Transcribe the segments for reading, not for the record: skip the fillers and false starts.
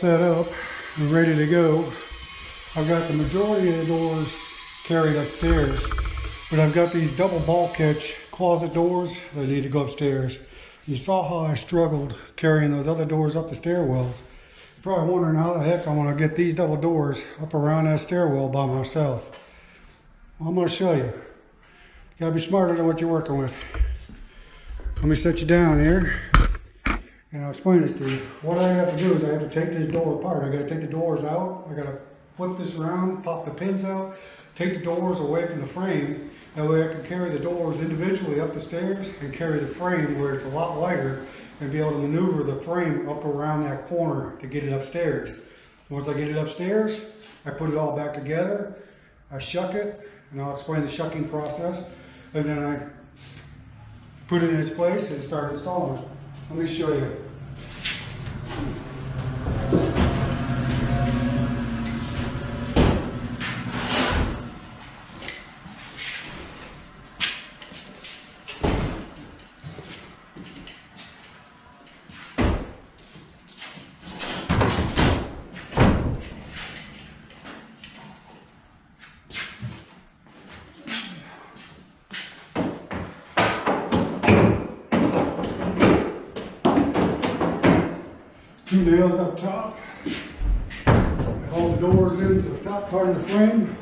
set up and ready to go. I've got the majority of the doors carried upstairs, but I've got these double bulkhead closet doors that need to go upstairs. You saw how I struggled carrying those other doors up the stairwells. You're probably wondering how the heck I'm gonna get these double doors up around that stairwell by myself. Well, I'm gonna show you. You gotta be smarter than what you're working with. Let me set you down here and I'll explain this to you. What I have to do is I have to take this door apart. I gotta take the doors out. I gotta flip this around, pop the pins out, take the doors away from the frame. That way I can carry the doors individually up the stairs and carry the frame where it's a lot lighter and be able to maneuver the frame up around that corner to get it upstairs. Once I get it upstairs, I put it all back together, I shuck it, and I'll explain the shucking process, and then I put it in its place and start installing it. Let me show you. Two nails up top, hold the doors into the top part of the frame.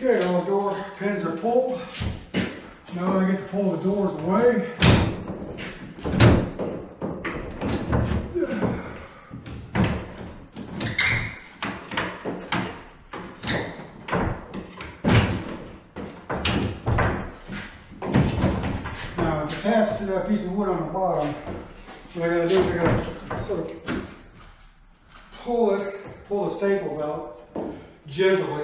Okay, all the door pins are pulled. Now I get to pull the doors away. Now it's attached to that piece of wood on the bottom. What I gotta do is I gotta sort of pull the staples out gently.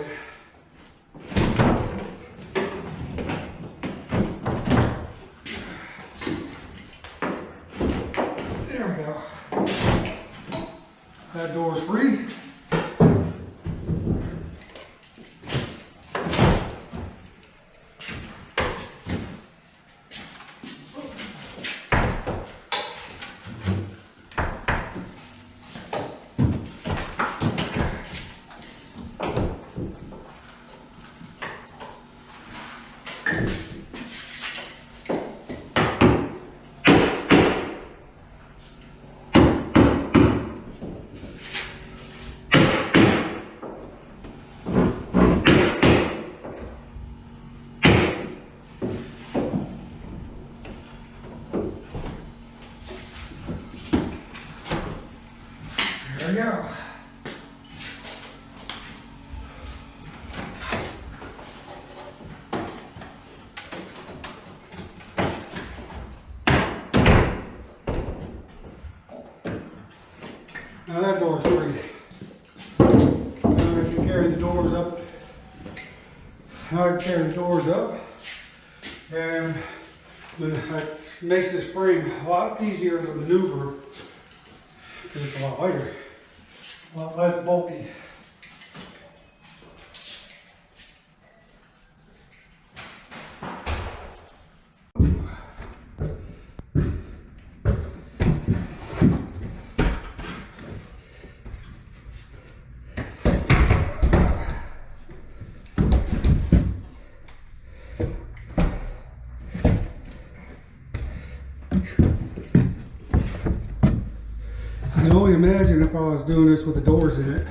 That door is free. There we go. Now that door's free. Now I can carry the doors up. Now I can carry the doors up, and that makes this frame a lot easier to maneuver because it's a lot lighter. A lot less bulky. I can only imagine if I was doing this with the doors in it.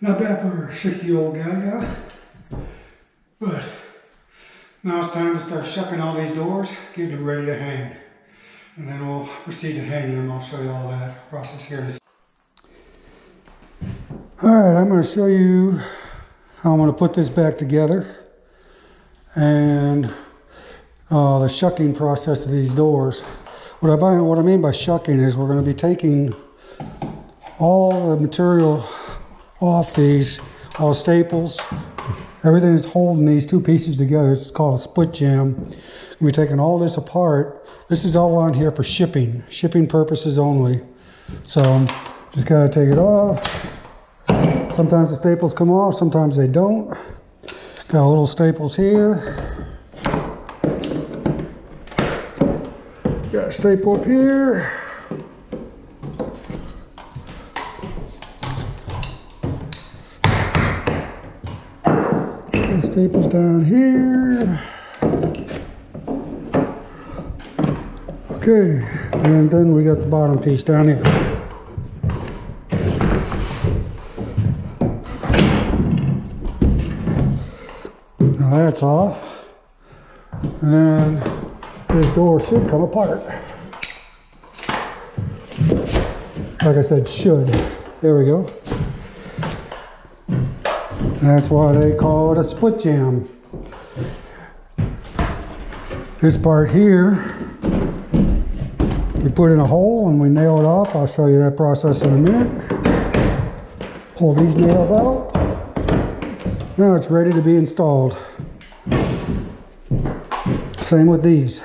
Not bad for a 60-year-old guy, yeah. But now it's time to start shucking all these doors, getting them ready to hang. And then we'll proceed to hanging them. I'll show you all that process here. Alright, I'm going to show you how I'm going to put this back together. And the shucking process of these doors. What I mean by shucking is we're going to be taking all the material off these, all the staples, everything that's holding these two pieces together. It's called a split jamb. We're taking all this apart. This is all on here for shipping purposes only. So just gotta take it off. Sometimes the staples come off, sometimes they don't. Got little staples here. Got a staple up here. Got staples down here. Okay, and then we got the bottom piece down here. Now that's off. And then this door should come apart. Like I said, should. There we go. That's why they call it a split jamb. This part here, we put in a hole and we nail it off. I'll show you that process in a minute. Pull these nails out. Now it's ready to be installed. Same with these.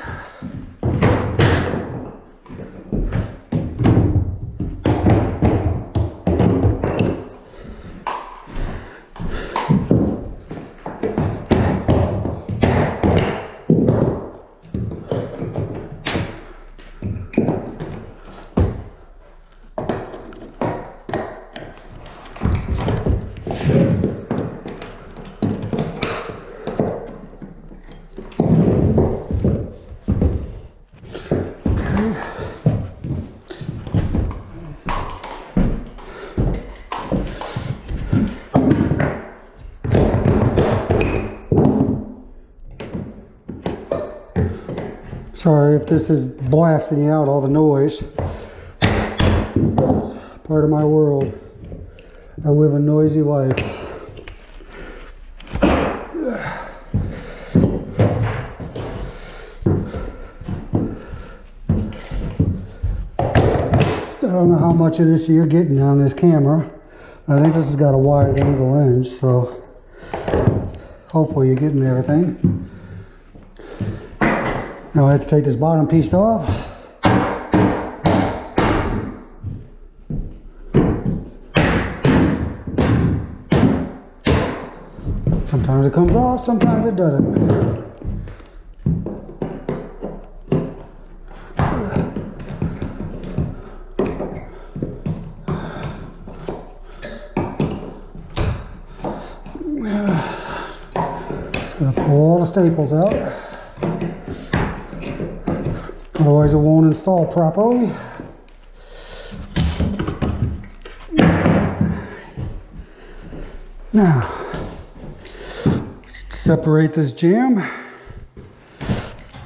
Sorry if this is blasting out all the noise. It's part of my world. I live a noisy life. I don't know how much of this you're getting on this camera. I think this has got a wide angle lens, so hopefully you're getting everything. Now I have to take this bottom piece off. Sometimes it comes off, sometimes it doesn't. Just gonna pull all the staples out. Otherwise it won't install properly. Now, separate this jamb,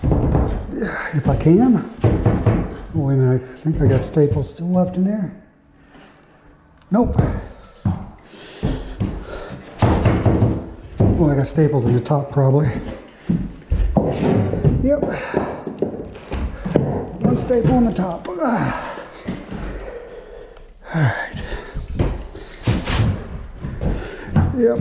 if I can. Oh, wait a minute, I think I got staples still left in there. Nope. Oh, I got staples in the top probably. Yep. One staple on the top. All right. Yep.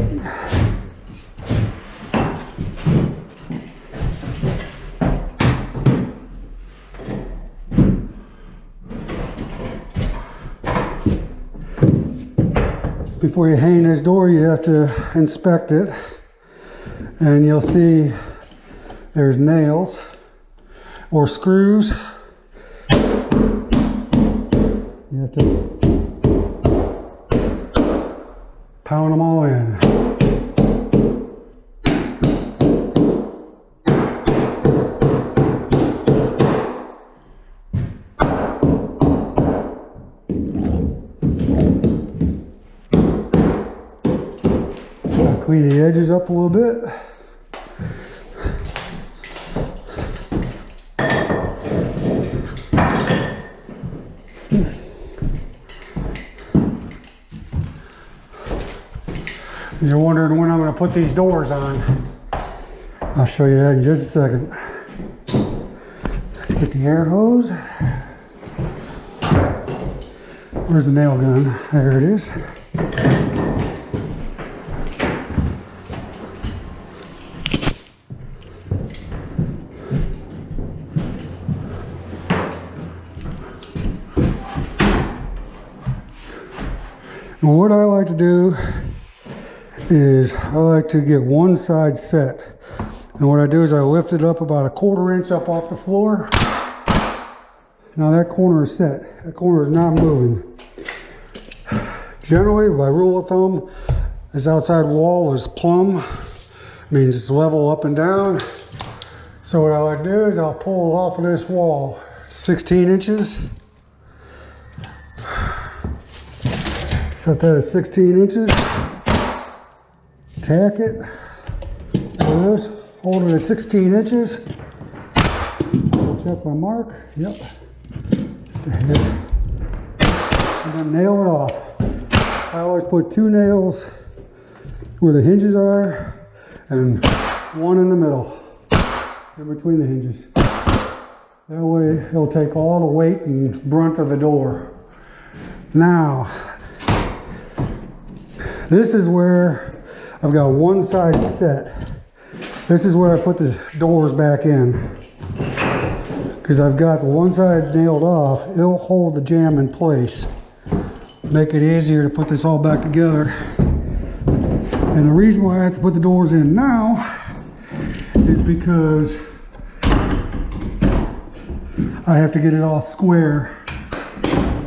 Before you hang this door, you have to inspect it, and you'll see there's nails or screws. You have to pound them all in. clean the edges up a little bit. You're wondering when I'm going to put these doors on. I'll show you that in just a second. Let's get the air hose. Where's the nail gun? There it is. And what I like to do is I like to get one side set. And what I do is I lift it up about 1/4 inch up off the floor. Now that corner is set. That corner is not moving. Generally, by rule of thumb, this outside wall is plumb. Means it's level up and down. So what I like to do is I'll pull off of this wall 16 inches. Set that at 16 inches. Tack it. There it is. Hold it at 16 inches. Check my mark. Yep. Just a hit. And then nail it off. I always put 2 nails where the hinges are and 1 in the middle, in between the hinges. That way it'll take all the weight and brunt of the door. Now, this is where I've got one side set. This is where I put the doors back in. Because I've got the one side nailed off, it'll hold the jamb in place. Make it easier to put this all back together. And the reason why I have to put the doors in now is because I have to get it all square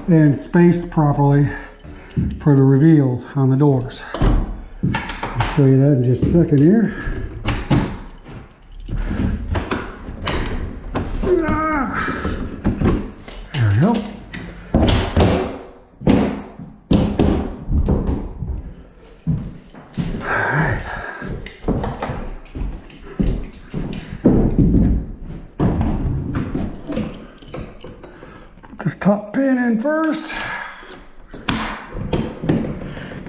and spaced properly for the reveals on the doors. I'll show you that in just a second here. There we go. Alright. Put this top pin in first.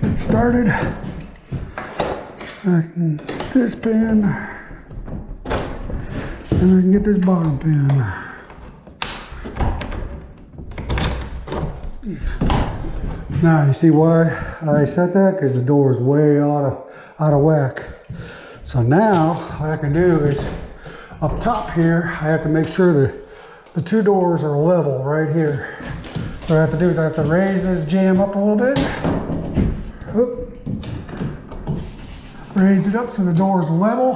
Get started. I can get this pin, and I can get this bottom pin. Now you see why I set that? Because the door is way out of whack. So now what I can do is up top here, I have to make sure that the 2 doors are level right here. So what I have to do is I have to raise this jamb up a little bit. Oop. Raise it up so the door is level.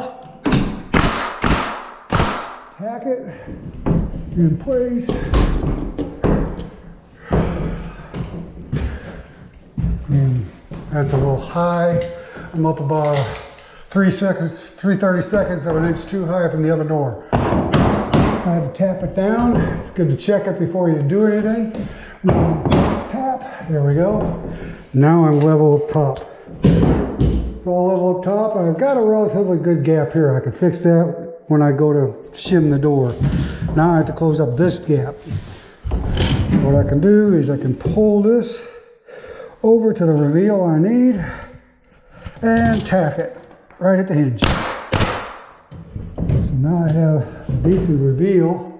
Tack it in place. And that's a little high. I'm up about 3/32 of an inch too high from the other door. So I had to tap it down. It's good to check it before you do anything. Tap, there we go. Now I'm level up top. It's all level up top. I've got a relatively good gap here. I can fix that when I go to shim the door. Now I have to close up this gap. What I can do is I can pull this over to the reveal I need and tack it right at the hinge. So now I have a decent reveal,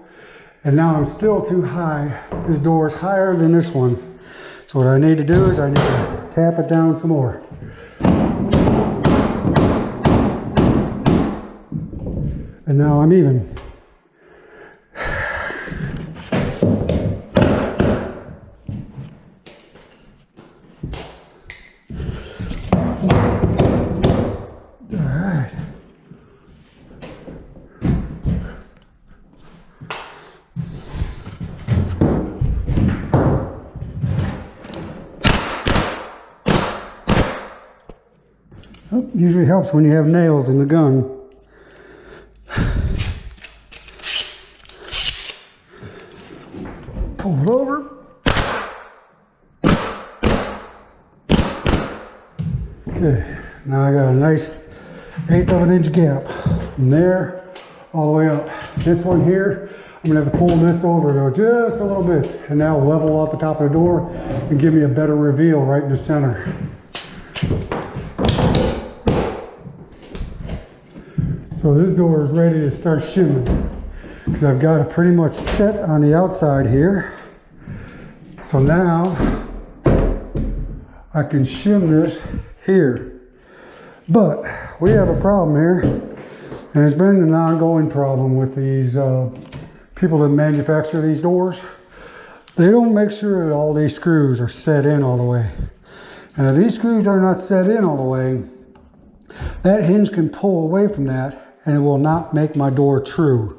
and now I'm still too high. This door is higher than this one. So what I need to do is I need to tap it down some more. And now I'm even. Alright. Oh, usually helps when you have nails in the gun. Pull it over. Okay, now Now I got a nice 1/8 of an inch gap from there all the way up. This one here, I'm gonna have to pull this over though just a little bit, and that'll level off the top of the door and give me a better reveal right in the center. So this door is ready to start shimming because I've got it pretty much set on the outside here. So now I can shim this here. But we have a problem here, and it's been an ongoing problem with these people that manufacture these doors. They don't make sure that all these screws are set in all the way. And if these screws are not set in all the way, that hinge can pull away from that and it will not make my door true.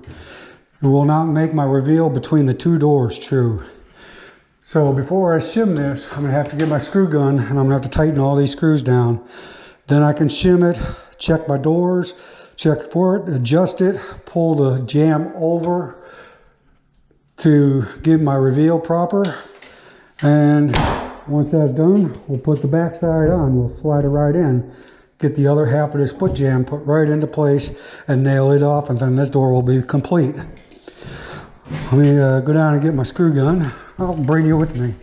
It will not make my reveal between the two doors true. So before I shim this, I'm gonna have to get my screw gun and I'm gonna have to tighten all these screws down. Then I can shim it, check my doors, check for it, adjust it, pull the jamb over to get my reveal proper. And once that's done, we'll put the back side on. We'll slide it right in, get the other half of this foot jamb put right into place and nail it off, and then this door will be complete. Let me go down and get my screw gun. I'll bring you with me.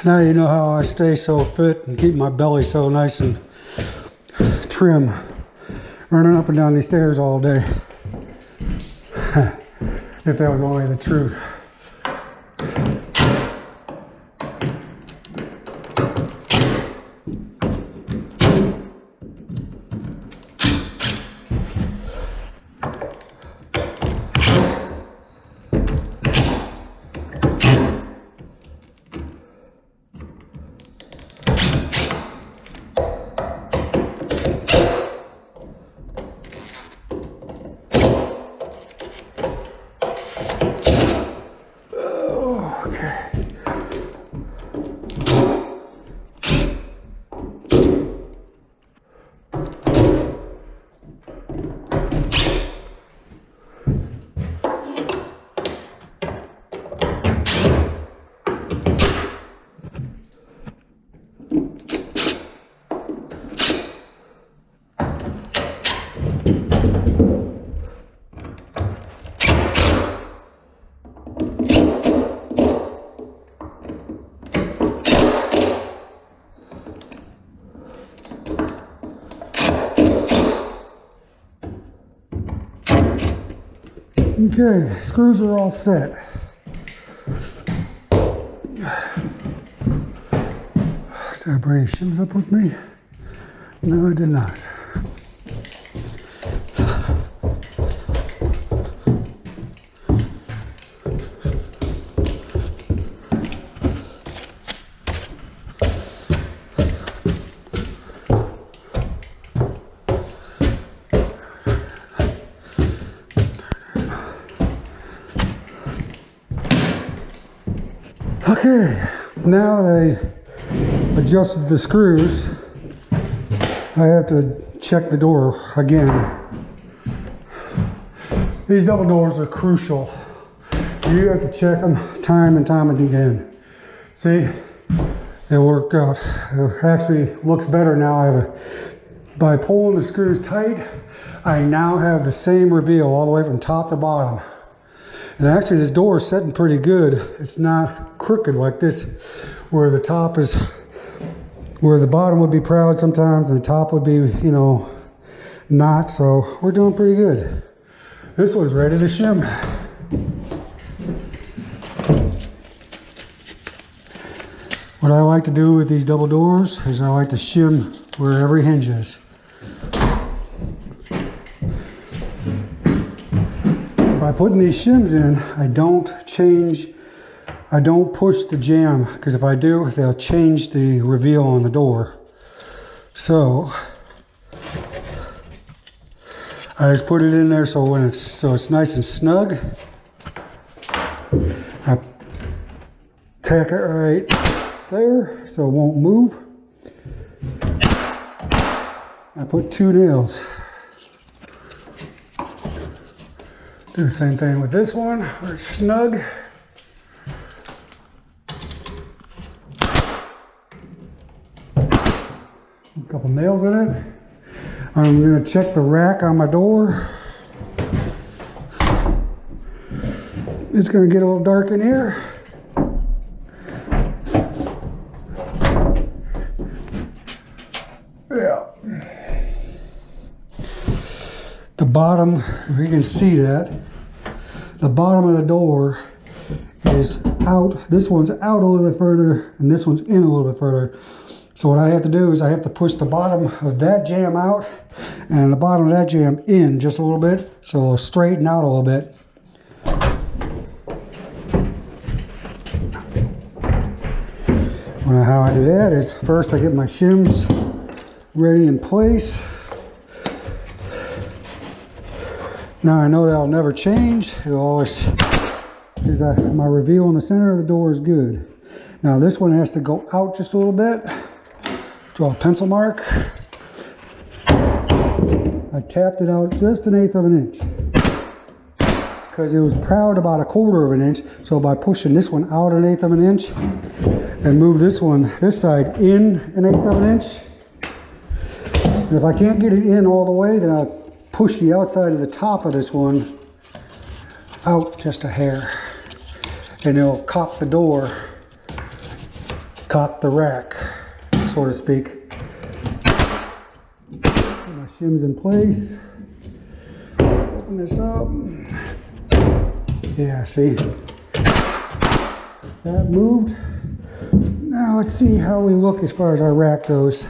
Now you know how I stay so fit and keep my belly so nice and trim, running up and down these stairs all day. If that was only the truth. Okay, screws are all set. Did I bring shims up with me? No, I did not. Okay, now that I adjusted the screws, I have to check the door again. These double doors are crucial. You have to check them time and time again. See, it worked out. It actually looks better now. By pulling the screws tight, I now have the same reveal all the way from top to bottom. And actually this door is setting pretty good. It's not crooked like this, where the top is, where the bottom would be proud sometimes and the top would be, you know, not. So we're doing pretty good. This one's ready to shim. What I like to do with these double doors is I like to shim where every hinge is. by putting these shims in, I don't push the jamb, because if I do, they'll change the reveal on the door. So I just put it in there so it's nice and snug. I tack it right there so it won't move. I put 2 nails. Do the same thing with this one, where it's snug. A couple nails in it. I'm going to check the rack on my door. It's going to get a little dark in here. Yeah. The bottom, if you can see that, the bottom of the door is out. This one's out a little bit further, and this one's in a little bit further. So what I have to do is I have to push the bottom of that jamb out and the bottom of that jamb in just a little bit, so it'll straighten out a little bit. Well, how I do that is first I get my shims ready in place. Now I know that'll never change. It'll always, because my reveal in the center of the door is good. Now this one has to go out just a little bit. Draw a pencil mark. I tapped it out just 1/8 of an inch because it was proud about 1/4 of an inch. So by pushing this one out 1/8 of an inch and move this side in 1/8 of an inch. And if I can't get it in all the way, then I'll push the outside of the top of this one out just a hair, and it'll cock the door, cock the rack, so to speak. Put my shims in place. Open this up. Yeah, see? That moved. Now let's see how we look as far as our rack goes.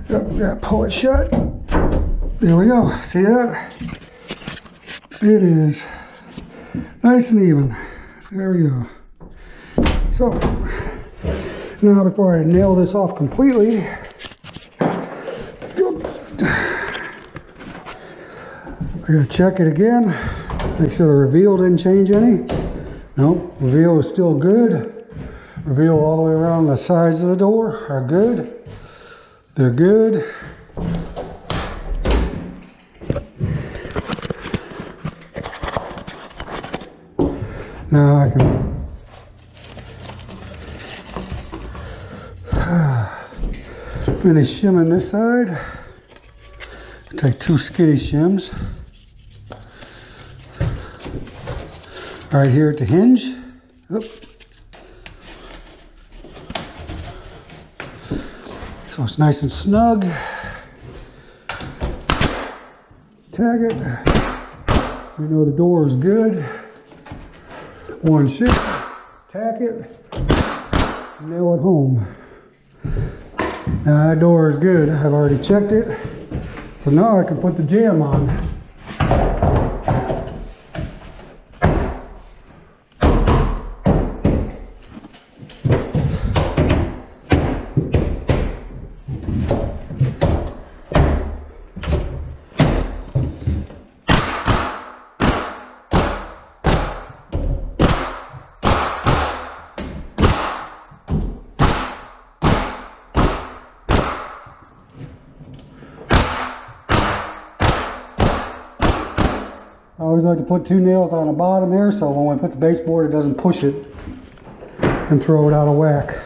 Yep, pull it shut. There we go. See that? It is nice and even. There we go. So now before I nail this off completely, I gotta check it again. Make sure the reveal didn't change any. Nope, reveal is still good. Reveal all the way around the sides of the door are good. They're good. Now I can finish shimming this side. Take 2 skitty shims. Right here at the hinge. Oop. So it's nice and snug. Tag it. We know the door is good. 1 shim, tack it, nail it home. Now that door is good. I've already checked it. So now I can put the jamb on. I always like to put 2 nails on the bottom here, so when we put the baseboard, it doesn't push it and throw it out of whack.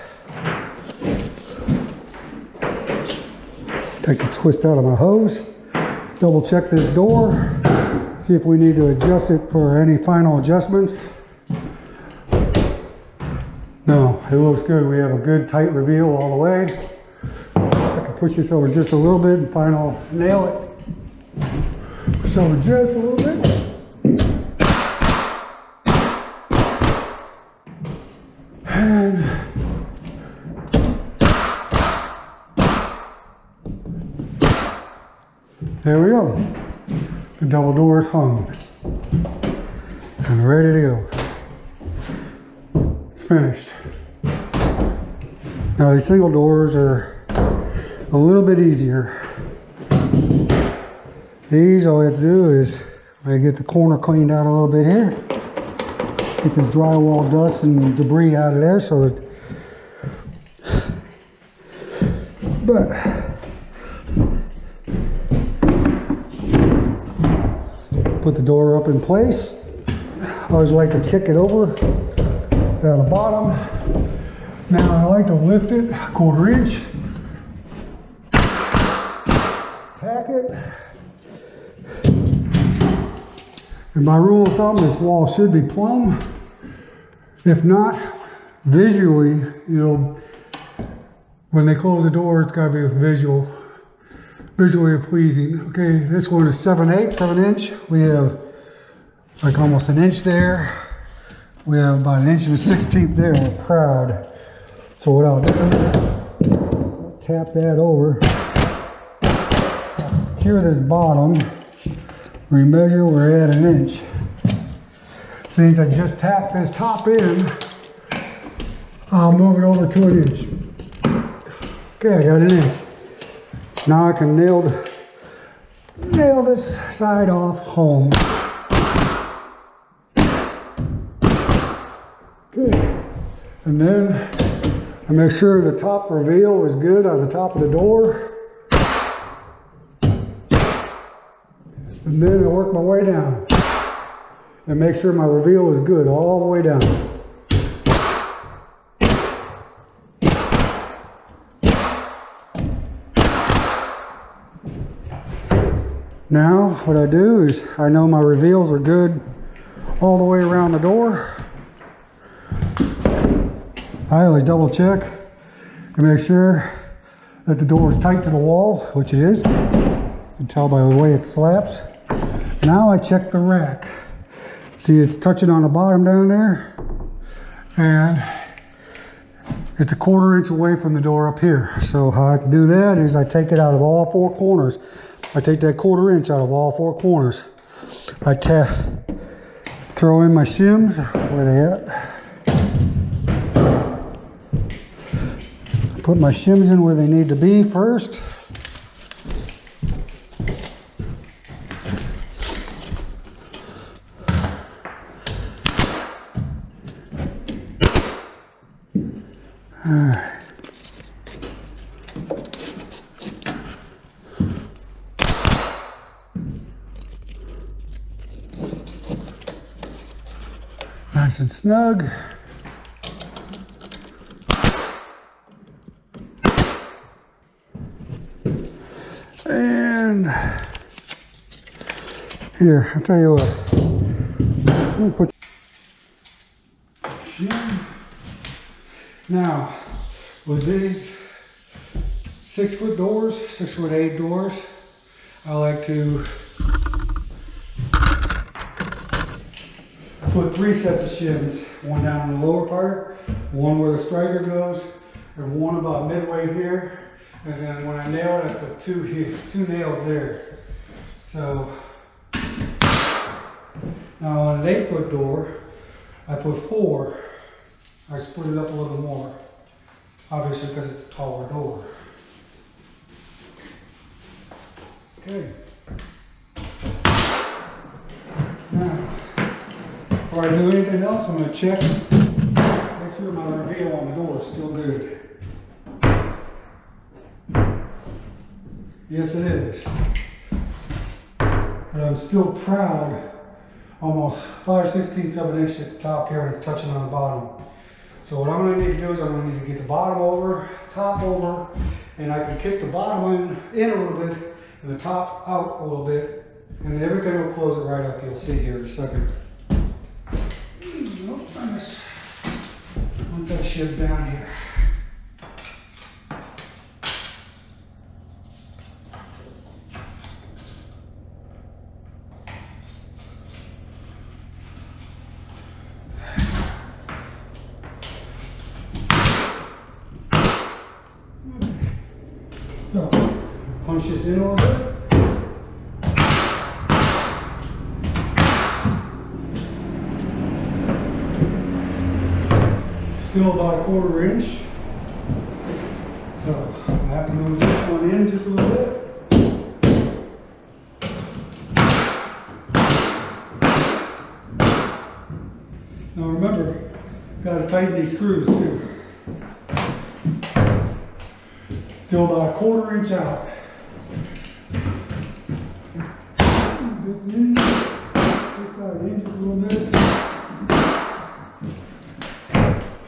Take the twist out of my hose. Double check this door. See if we need to adjust it for any final adjustments. No, it looks good. We have a good tight reveal all the way. I can push this over just a little bit and final nail it. Push over just a little bit. And There we go. The double door is hung and ready to go. It's finished. Now these single doors are a little bit easier. These, all you have to do is get the corner cleaned out a little bit here. Get this drywall dust and debris out of there so that, but put the door up in place. I always like to kick it over down the bottom. Now I like to lift it 1/4 inch, tack it. And my rule of thumb, this wall should be plumb. If not, visually, when they close the door, it's got to be visually pleasing. Okay, this one is 7/8, 7 inch. We have like almost an inch there. We have about 1 1/16 there. We're proud. So what I'll do is I'll tap that over. I'll secure this bottom. Remeasure, we're at 1 inch. Since I just tapped this top in, I'll move it over to 1 inch. Okay, I got 1 inch. Now I can nail this side off home. Okay, and then I make sure the top reveal is good on the top of the door. And then I work my way down and make sure my reveal is good all the way down. Now what I do is I know my reveals are good all the way around the door. I always double check and make sure that the door is tight to the wall, which it is. You can tell by the way it slaps. Now I check the rack. See, it's touching on the bottom down there, and it's 1/4 inch away from the door up here. So how I can do that is I take it out of all 4 corners. I take that 1/4 inch out of all 4 corners. I throw in my shims. Where they at? Put my shims in where they need to be first. Nice and snug. And here, I'll tell you what. Let me put now with these 6-foot doors, 6'8" doors, I like to put 3 sets of shims, one down in the lower part, one where the striker goes, and one about midway here. And then when I nail it, I put 2 here, 2 nails there. So now on an 8-foot door, I put 4. I split it up a little more, obviously because it's a taller door. Okay. Now, before I do anything else, I'm going to check, make sure my reveal on the door is still good. Yes, it is. But I'm still proud, almost 5/16, 7 inch at the top here, and it's touching on the bottom. So what I'm going to need to do is I'm going to need to get the bottom over, top over, and I can kick the bottom in a little bit and the top out a little bit, and everything will close it right up. You'll see here in a second. Oh, I missed one set of shims down here. So, punch this in a little bit. Still about a 1/4 inch. So I have to move this one in just a little bit. Now remember, got to tighten these screws too. Still about a 1/4 inch out. This in, this side in just a little bit.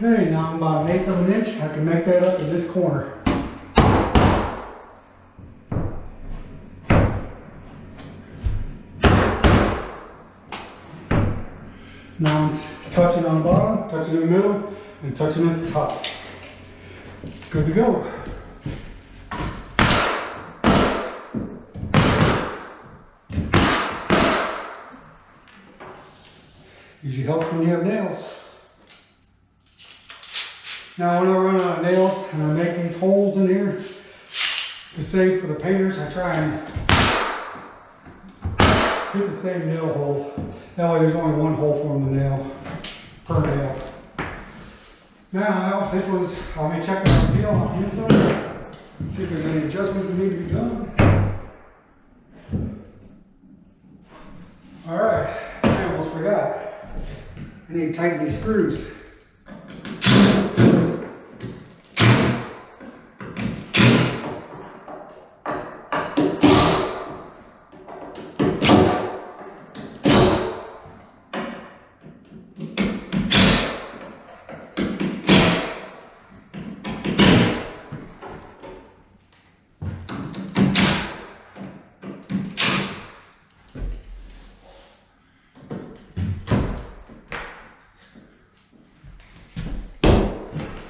Okay, now I'm about 1/8 of an inch. I can make that up to this corner. Now I'm touching on the bottom, touching in the middle, and touching at the top. It's good to go. Usually helps when you have nails. Now when I run out of nails and I make these holes in here, to save for the painters, I try and get the same nail hole. That way there's only one hole for the nail, per nail. Now this one's, I'll be checking out the nail on the inside, see if there's any adjustments that need to be done. Alright, I almost forgot. I need to tighten these screws.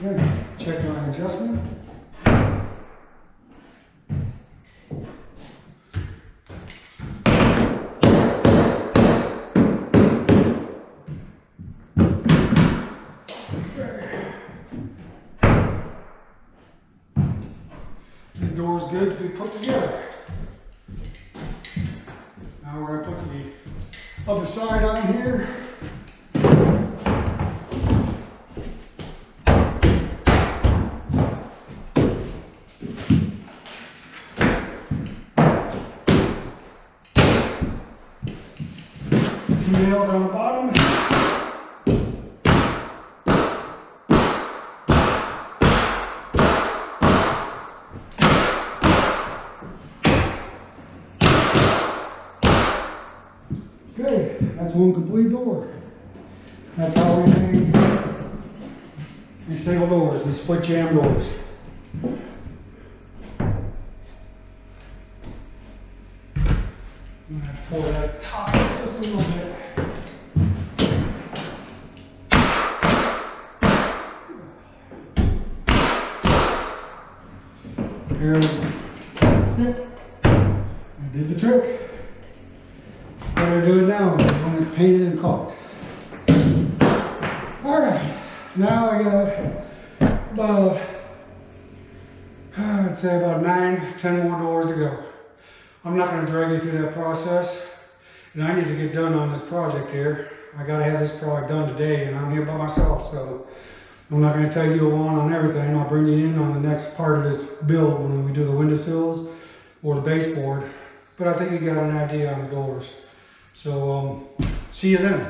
Okay, check my adjustment. This door is good to be put together. Now we're going to put the other side on here. Nails on the bottom. Okay, that's one complete door. That's how we make these single doors, these split jamb doors. I'm going to pour that top just a little bit. Here we go. Yep. I did the trick. What I do it now when it's painted and caulked. Alright, now I got about, I'd say about 9, 10 more doors to go. I'm not going to drag you through that process, and I need to get done on this project here. I got to have this project done today, and I'm here by myself, so I'm not going to tell you along on everything. I'll bring you in on the next part of this build when we do the windowsills or the baseboard, but I think you got an idea on the doors. So see you then.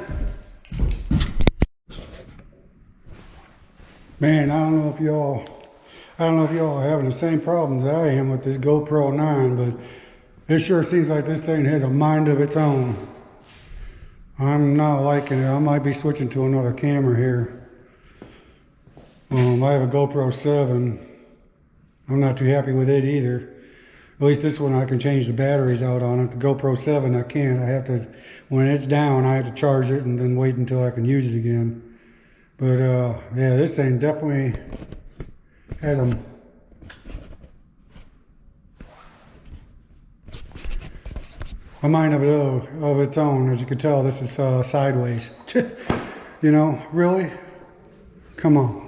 Man, I don't know if y'all are having the same problems that I am with this GoPro 9, but it sure seems like this thing has a mind of its own. I'm not liking it. I might be switching to another camera here. I have a GoPro 7. I'm not too happy with it either. At least this one I can change the batteries out on it. The GoPro 7 I can't. I have to, when it's down, I have to charge it and then wait until I can use it again. But yeah, this thing definitely has a mind of its own. As you can tell, this is sideways. You know, really? Come on.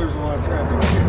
there's a lot of traffic.